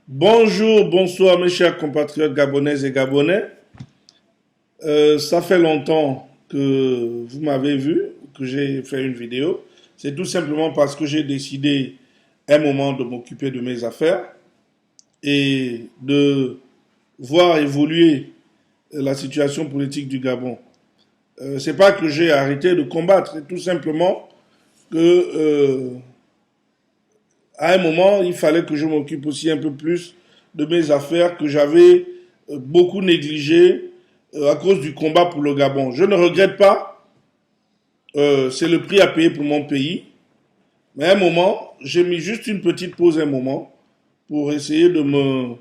Bonjour, bonsoir mes chers compatriotes gabonaises et gabonais. Ça fait longtemps que vous m'avez vu, que j'ai fait une vidéo. C'est tout simplement parce que j'ai décidé un moment de m'occuper de mes affaires et de voir évoluer la situation politique du Gabon. C'est pas que j'ai arrêté de combattre, c'est tout simplement que à un moment, il fallait que je m'occupe aussi un peu plus de mes affaires que j'avais beaucoup négligées à cause du combat pour le Gabon. Je ne regrette pas, c'est le prix à payer pour mon pays. Mais à un moment, j'ai mis juste une petite pause un moment pour essayer de me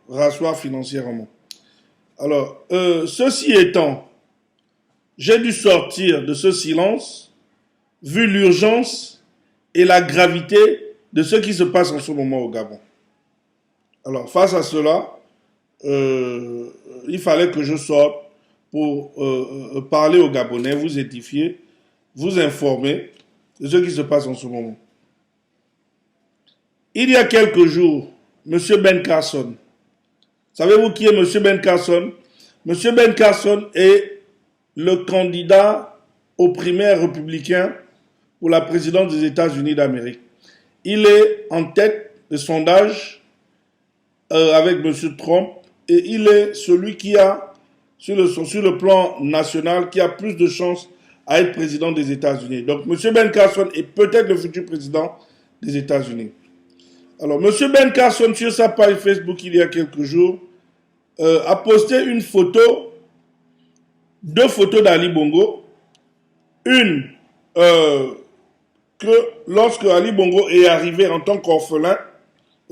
rasseoir financièrement. Alors, ceci étant, j'ai dû sortir de ce silence, vu l'urgence et la gravité de ce qui se passe en ce moment au Gabon. Alors, face à cela, il fallait que je sorte pour parler aux Gabonais, vous édifier, vous informer de ce qui se passe en ce moment. Il y a quelques jours, M. Ben Carson, savez-vous qui est M. Ben Carson? M. Ben Carson est le candidat aux primaires républicains pour la présidence des États-Unis d'Amérique. Il est en tête des sondages avec M. Trump et il est celui qui a, sur le plan national, qui a plus de chances à être président des États-Unis. Donc M. Ben Carson est peut-être le futur président des États-Unis. Alors M. Ben Carson, sur sa page Facebook il y a quelques jours, a posté une photo, deux photos d'Ali Bongo. Une que lorsque Ali Bongo est arrivé en tant qu'orphelin,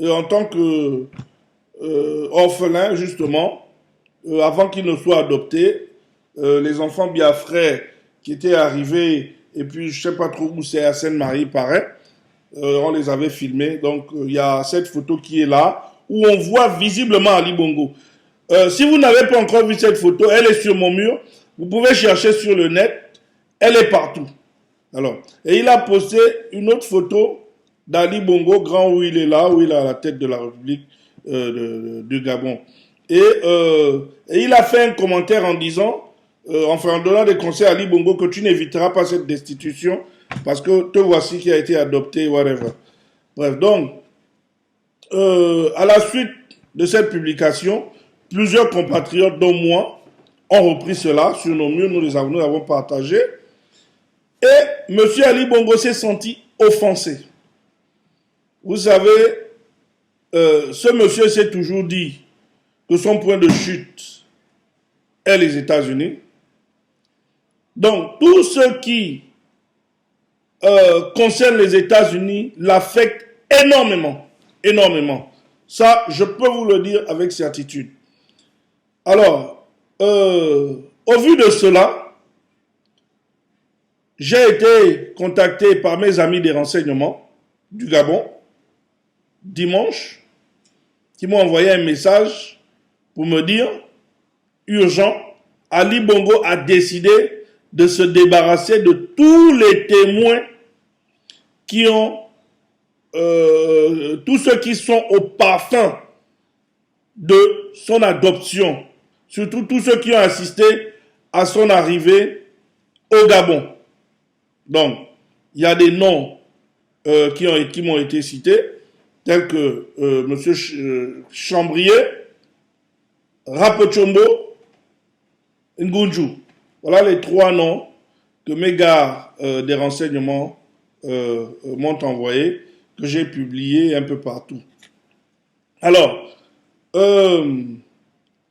en tant que orphelin justement, avant qu'il ne soit adopté, les enfants biafrais qui étaient arrivés, et puis je ne sais pas trop où c'est, à Sainte-Marie, paraît, on les avait filmés. Donc il y a cette photo qui est là, où on voit visiblement Ali Bongo. Si vous n'avez pas encore vu cette photo, elle est sur mon mur. Vous pouvez chercher sur le net. Elle est partout. Alors, et il a posté une autre photo d'Ali Bongo, grand où il est là, où il est à la tête de la République du Gabon. Et il a fait un commentaire en disant, enfin en donnant des conseils à Ali Bongo, que tu n'éviteras pas cette destitution parce que te voici qui a été adopté, whatever. Bref, donc, à la suite de cette publication, plusieurs compatriotes, dont moi, ont repris cela sur nos murs, nous avons partagé. Et M. Ali Bongo s'est senti offensé. Vous savez, ce monsieur s'est toujours dit que son point de chute est les États-Unis. Donc, tout ce qui concerne les États-Unis l'affecte énormément. Énormément. Ça, je peux vous le dire avec certitude. Alors, au vu de cela, j'ai été contacté par mes amis des renseignements du Gabon dimanche, qui m'ont envoyé un message pour me dire, urgent, Ali Bongo a décidé de se débarrasser de tous les témoins qui ont, tous ceux qui sont au parfum de son adoption, surtout tous ceux qui ont assisté à son arrivée au Gabon. Donc, il y a des noms qui m'ont été cités, tels que M. Chambrier, Rapochombo, Ngunju. Voilà les trois noms que mes gars des renseignements m'ont envoyés, que j'ai publiés un peu partout. Alors,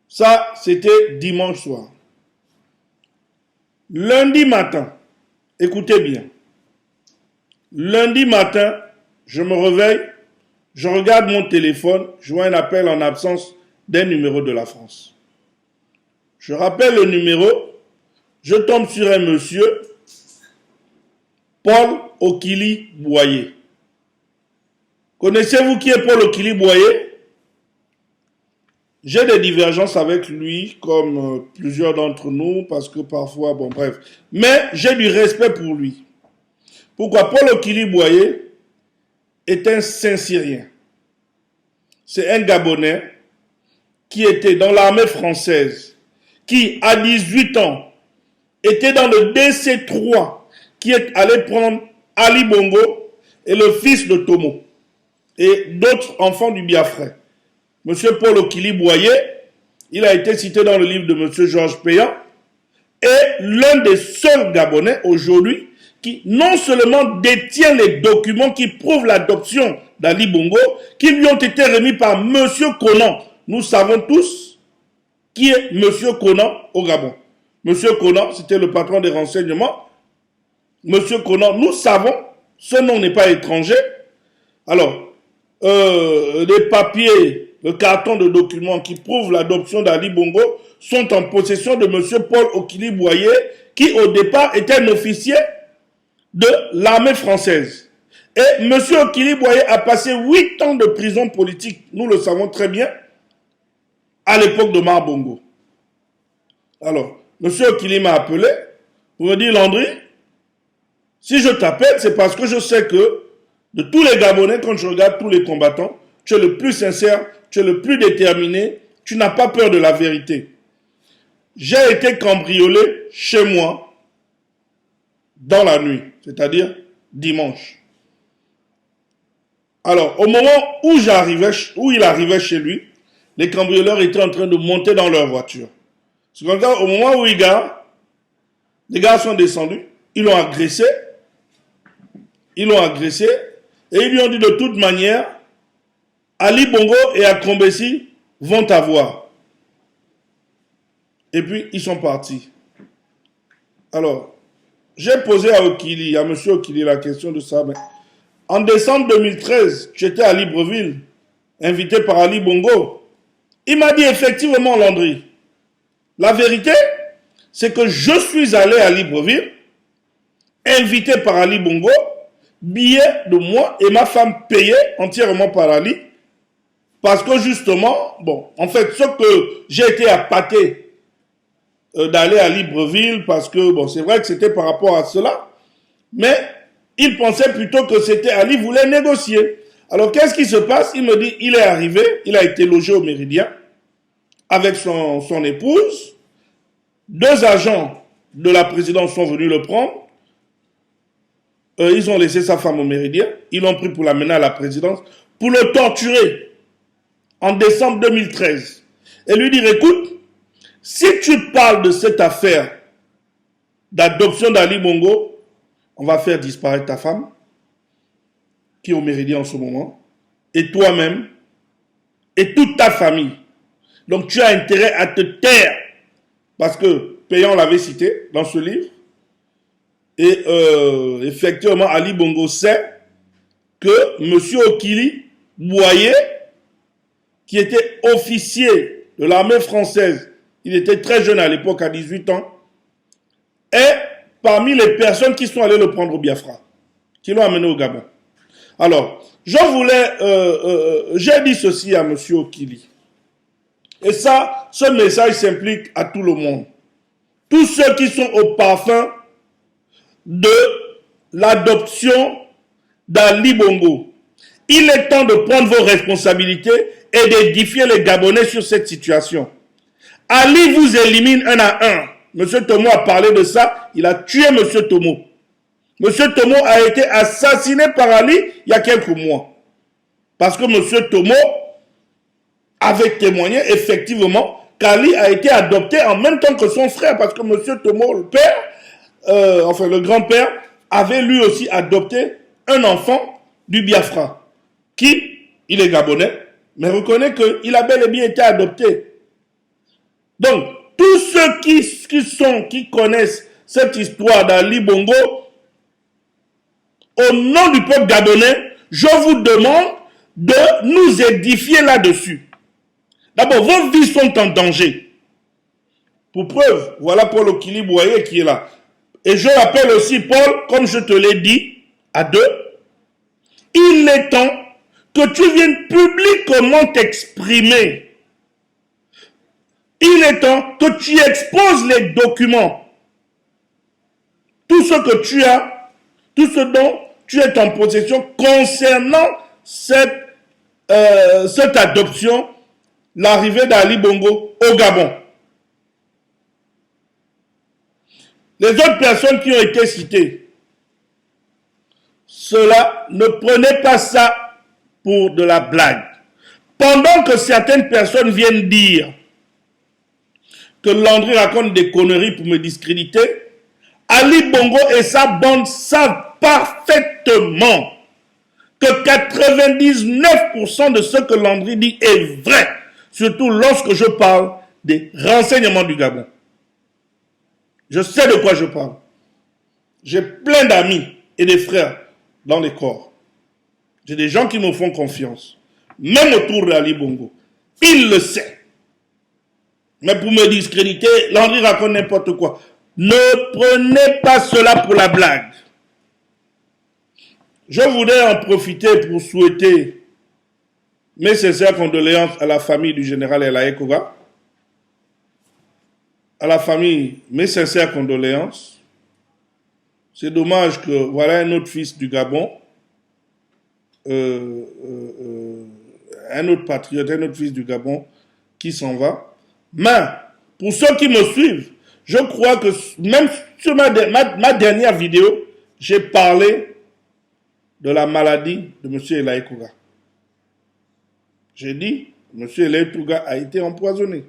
ça, c'était dimanche soir. Lundi matin, écoutez bien. Lundi matin, je me réveille, je regarde mon téléphone, je vois un appel en absence d'un numéro de la France. Je rappelle le numéro, je tombe sur un monsieur, Paul Okili Boyer. Connaissez-vous qui est Paul Okili Boyer? J'ai des divergences avec lui, comme plusieurs d'entre nous, parce que parfois, bon bref. Mais j'ai du respect pour lui. Pourquoi? Paul Okili Boyer est un Saint-Syrien. c'est un Gabonais qui était dans l'armée française, qui à 18 ans était dans le DC3, qui est allé prendre Ali Bongo et le fils de Tomo et d'autres enfants du Biafra. Monsieur Paul Okili Boye, il a été cité dans le livre de Monsieur Georges Payan, est l'un des seuls Gabonais aujourd'hui qui non seulement détient les documents qui prouvent l'adoption d'Ali Bongo, qui lui ont été remis par Monsieur Conan. Nous savons tous qui est Monsieur Conan au Gabon. Monsieur Conan, c'était le patron des renseignements. Monsieur Conan, nous savons, ce nom n'est pas étranger. Alors, les papiers, le carton de documents qui prouvent l'adoption d'Ali Bongo sont en possession de Monsieur Paul Okili Boye, qui au départ était un officier de l'armée française. Et Monsieur Okili Boye a passé 8 ans de prison politique, nous le savons très bien, à l'époque de Mar Bongo. Alors, Monsieur Okili m'a appelé pour me dire, Landry, si je t'appelle, c'est parce que je sais que de tous les Gabonais, quand je regarde tous les combattants, tu es le plus sincère, tu es le plus déterminé, tu n'as pas peur de la vérité. J'ai été cambriolé chez moi dans la nuit, c'est-à-dire dimanche. Alors, au moment où il arrivait chez lui, les cambrioleurs étaient en train de monter dans leur voiture. Au moment où il gare, les gars sont descendus, ils l'ont agressé, et ils lui ont dit de toute manière, Ali Bongo et Akombesi vont t'avoir. Et puis, ils sont partis. Alors, j'ai posé à Okili, à M. Okili, la question de ça. Mais en décembre 2013, j'étais à Libreville, invité par Ali Bongo. Il m'a dit effectivement, Landry, la vérité, c'est que je suis allé à Libreville, invité par Ali Bongo, billet de moi et ma femme payé entièrement par Ali, parce que justement, bon, en fait, ce que j'ai été appâté d'aller à Libreville, parce que, bon, c'est vrai que c'était par rapport à cela, mais il pensait plutôt que c'était Ali voulait négocier. Alors, qu'est-ce qui se passe? Il me dit, il est arrivé, il a été logé au Méridien, avec son épouse, 2 agents de la présidence sont venus le prendre, ils ont laissé sa femme au Méridien, ils l'ont pris pour l'amener à la présidence, pour le torturer, en décembre 2013, et lui dire, écoute, si tu parles de cette affaire d'adoption d'Ali Bongo, on va faire disparaître ta femme, qui est au Méridien en ce moment, et toi-même, et toute ta famille. Donc tu as intérêt à te taire, parce que Payan l'avait cité dans ce livre, et effectivement, Ali Bongo sait que M. Okili Boye, qui était officier de l'armée française, il était très jeune à l'époque, à 18 ans, est parmi les personnes qui sont allées le prendre au Biafra, qui l'ont amené au Gabon. Alors, j'ai dit ceci à M. Okili. Et ça, ce message s'implique à tout le monde. Tous ceux qui sont au parfum de l'adoption d'Ali Bongo. Il est temps de prendre vos responsabilités et d'édifier les Gabonais sur cette situation. Ali vous élimine 1 à 1. Monsieur Tomo a parlé de ça. Il a tué Monsieur Tomo. Monsieur Tomo a été assassiné par Ali il y a quelques mois. Parce que Monsieur Tomo avait témoigné effectivement qu'Ali a été adopté en même temps que son frère. Parce que Monsieur Tomo, le père, le grand-père, avait lui aussi adopté un enfant du Biafra. Qui, il est gabonais, mais reconnaît qu'il a bel et bien été adopté. Donc, tous ceux qui connaissent cette histoire d'Ali Bongo, au nom du peuple gabonais, je vous demande de nous édifier là-dessus. D'abord, vos vies sont en danger. Pour preuve, voilà Paul Okili Boye qui est là. Et je rappelle aussi, Paul, comme je te l'ai dit, à 2, il est temps que tu viennes publiquement t'exprimer. Il est temps que tu exposes les documents. Tout ce que tu as, tout ce dont tu es en possession concernant cette cette adoption, l'arrivée d'Ali Bongo au Gabon. Les autres personnes qui ont été citées, cela ne prenez pas ça pour de la blague. Pendant que certaines personnes viennent dire que Landry raconte des conneries pour me discréditer, Ali Bongo et sa bande savent parfaitement que 99% de ce que Landry dit est vrai, surtout lorsque je parle des renseignements du Gabon. Je sais de quoi je parle. J'ai plein d'amis et de frères dans les corps. J'ai des gens qui me font confiance, même autour d'Ali Bongo. Il le sait. Mais pour me discréditer, Landry raconte n'importe quoi. Ne prenez pas cela pour la blague. Je voudrais en profiter pour souhaiter mes sincères condoléances à la famille du général Elaye Koga. À la famille, mes sincères condoléances. C'est dommage que voilà un autre fils du Gabon, un autre patriote, un autre fils du Gabon qui s'en va. Mais pour ceux qui me suivent, je crois que même sur ma dernière vidéo, j'ai parlé de la maladie de M. Elaye Koga. J'ai dit, M. Elaye Koga a été empoisonné.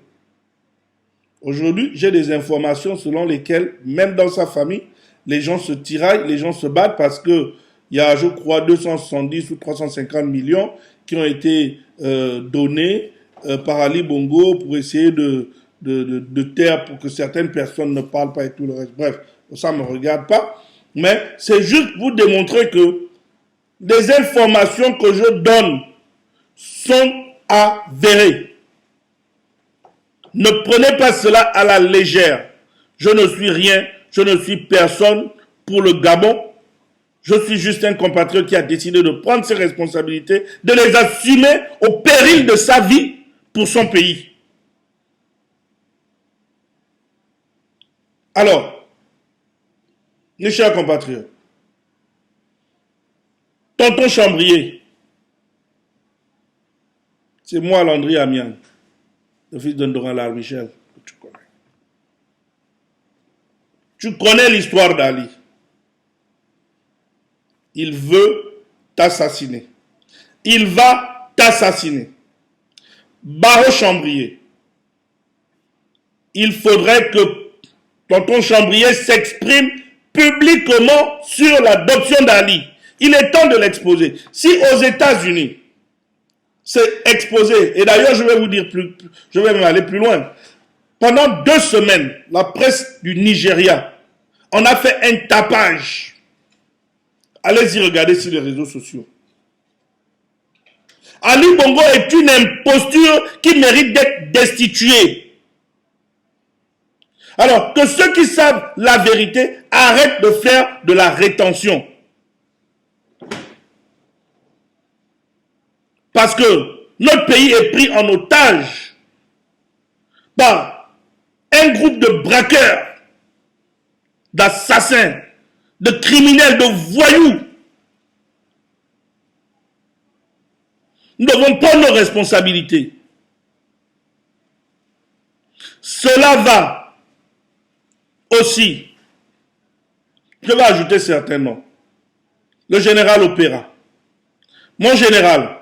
Aujourd'hui, j'ai des informations selon lesquelles, même dans sa famille, les gens se tiraillent, les gens se battent parce que il y a, je crois, 270 ou 350 millions qui ont été donnés par Ali Bongo pour essayer de taire, pour que certaines personnes ne parlent pas et tout le reste. Bref, ça ne me regarde pas. Mais c'est juste pour démontrer que les informations que je donne sont avérées. Ne prenez pas cela à la légère. Je ne suis rien, je ne suis personne pour le Gabon. Je suis juste un compatriote qui a décidé de prendre ses responsabilités, de les assumer au péril de sa vie pour son pays. Alors, mes chers compatriotes, tonton Chambrier, c'est moi Landry Amian, le fils d'Ondoran Larmichel, que tu connais. Tu connais l'histoire d'Ali. Il veut t'assassiner. Il va t'assassiner. Barreau Chambrier, il faudrait que tonton Chambrier s'exprime publiquement sur l'adoption d'Ali. Il est temps de l'exposer. Si aux États-Unis, c'est exposé, et d'ailleurs je vais vous dire je vais même aller plus loin. Pendant 2 semaines, la presse du Nigeria, on a fait un tapage. Allez-y regarder sur les réseaux sociaux. Ali Bongo est une imposture qui mérite d'être destituée. Alors que ceux qui savent la vérité arrêtent de faire de la rétention. Parce que notre pays est pris en otage par un groupe de braqueurs, d'assassins, de criminels, de voyous. Nous devons prendre nos responsabilités. Cela va aussi, je vais ajouter certains noms. Le général Opéra. Mon général,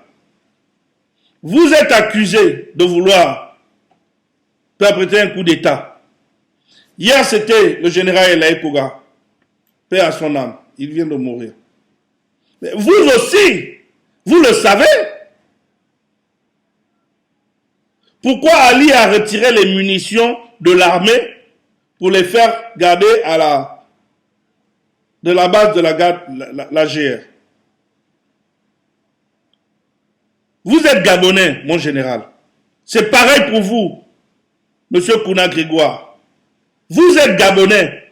vous êtes accusé de vouloir perpétrer un coup d'État. Hier, c'était le général Elaye Koga. Paix à son âme. Il vient de mourir. Mais vous aussi, vous le savez. Pourquoi Ali a retiré les munitions de l'armée pour les faire garder de la base de la garde, la GR? Vous êtes Gabonais, mon général. C'est pareil pour vous, monsieur Kouna Grégoire. Vous êtes Gabonais.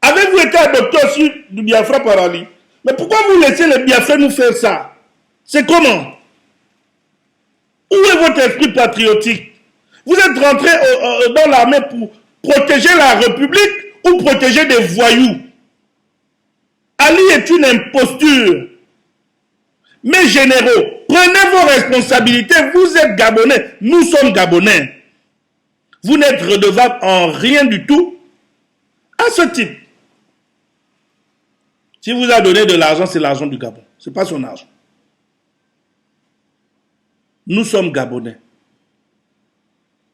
Avez-vous été adopté aussi du Biafra par Ali? Mais pourquoi vous laissez les Biafra nous faire ça? C'est comment? Où est votre esprit patriotique? Vous êtes rentré dans l'armée pour protéger la République ou protéger des voyous? Ali est une imposture. Mes généraux, Prenez vos responsabilités, vous êtes Gabonais, nous sommes Gabonais. Vous n'êtes redevable en rien du tout à ce type. Si vous a donné de l'argent, c'est l'argent du Gabon. Ce n'est pas son argent. Nous sommes Gabonais.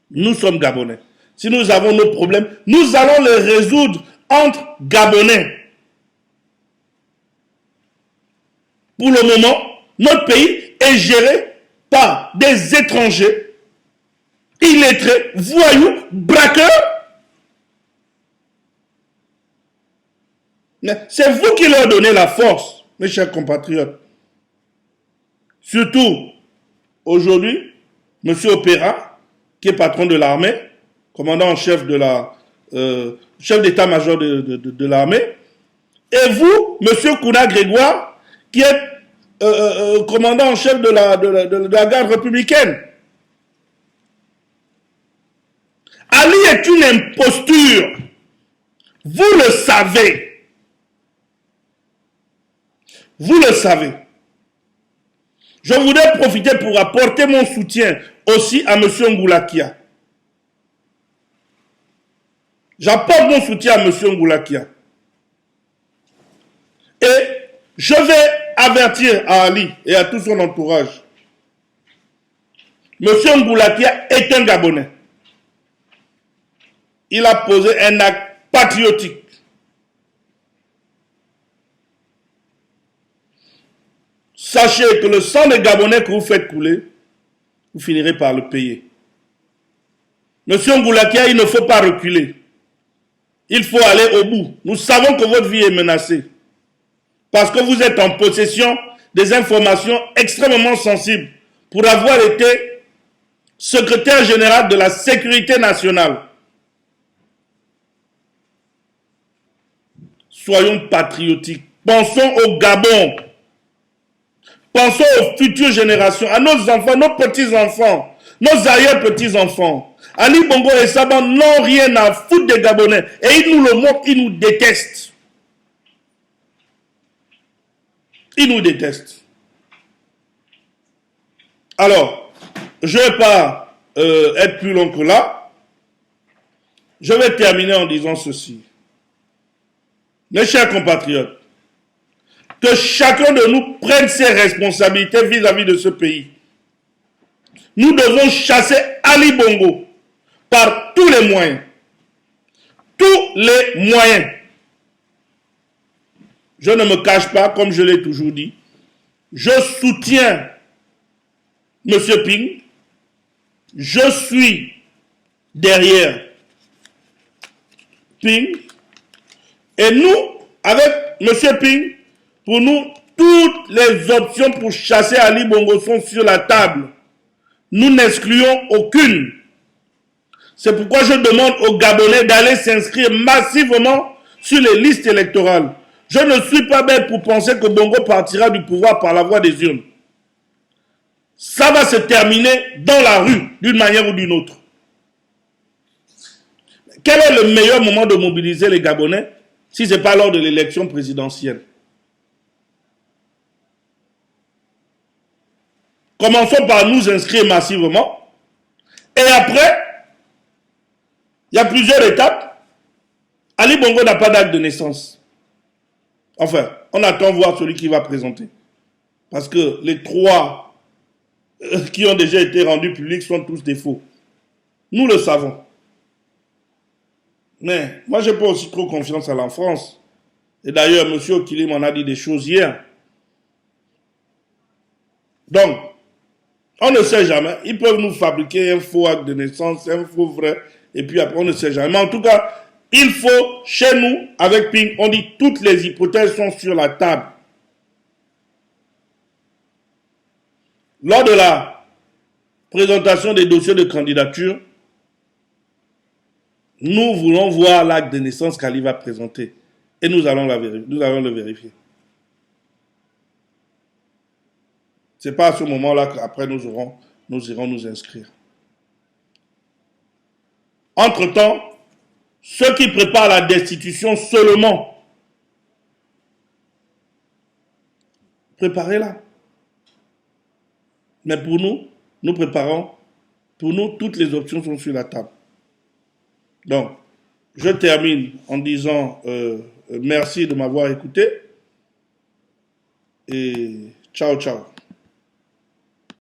Nous sommes Gabonais. Si nous avons nos problèmes, nous allons les résoudre entre Gabonais. Pour le moment, notre pays est géré par des étrangers, illettrés, voyous, braqueurs. C'est vous qui leur donnez la force, mes chers compatriotes. Surtout, aujourd'hui, M. Opera, qui est patron de l'armée, commandant en chef de la chef d'état-major de l'armée, et vous, M. Kouna Grégoire, qui est commandant en chef de la garde républicaine. Ali est une imposture. Vous le savez. Vous le savez. Je voudrais profiter pour apporter mon soutien aussi à M. Ngoulakia. J'apporte mon soutien à M. Ngoulakia. Et je vais avertir à Ali et à tout son entourage. M. Ngoulakia est un Gabonais. Il a posé un acte patriotique. Sachez que le sang des Gabonais que vous faites couler, vous finirez par le payer. Monsieur Ngoulakia, il ne faut pas reculer. Il faut aller au bout. Nous savons que votre vie est menacée. Parce que vous êtes en possession des informations extrêmement sensibles pour avoir été secrétaire général de la sécurité nationale. Soyons patriotiques. Pensons au Gabon. Pensons aux futures générations, à nos enfants, nos petits-enfants, nos arrière-petits-enfants. Ali Bongo et Saba n'ont rien à foutre des Gabonais. Et ils nous le montrent, ils nous détestent. Ils nous détestent. Alors, je ne vais pas être plus long que là. Je vais terminer en disant ceci. Mes chers compatriotes, que chacun de nous prenne ses responsabilités vis-à-vis de ce pays. Nous devons chasser Ali Bongo par tous les moyens. Tous les moyens. Je ne me cache pas, comme je l'ai toujours dit. Je soutiens M. Ping. Je suis derrière Ping. Et nous, avec M. Ping, pour nous, toutes les options pour chasser Ali Bongo sont sur la table. Nous n'excluons aucune. C'est pourquoi je demande aux Gabonais d'aller s'inscrire massivement sur les listes électorales. Je ne suis pas bête pour penser que Bongo partira du pouvoir par la voie des urnes. Ça va se terminer dans la rue, d'une manière ou d'une autre. Quel est le meilleur moment de mobiliser les Gabonais si ce n'est pas lors de l'élection présidentielle? Commençons par nous inscrire massivement. Et après, il y a plusieurs étapes. Ali Bongo n'a pas d'acte de naissance. Enfin, on attend voir celui qui va présenter. Parce que les trois qui ont déjà été rendus publics sont tous des faux. Nous le savons. Mais moi, je n'ai pas aussi trop confiance à la France. Et d'ailleurs, M. Okili m'en a dit des choses hier. Donc, on ne sait jamais. Ils peuvent nous fabriquer un faux acte de naissance, un faux vrai, et puis après, on ne sait jamais. Mais en tout cas, il faut, chez nous, avec Ping, on dit toutes les hypothèses sont sur la table. Lors de la présentation des dossiers de candidature, nous voulons voir l'acte de naissance qu'Ali va présenter. Et nous allons le vérifier. Ce n'est pas à ce moment-là qu'après nous irons nous inscrire. Entre-temps, ceux qui préparent la destitution seulement, préparez-la. Mais pour nous, nous préparons, pour nous, toutes les options sont sur la table. Donc, je termine en disant merci de m'avoir écouté et ciao, ciao.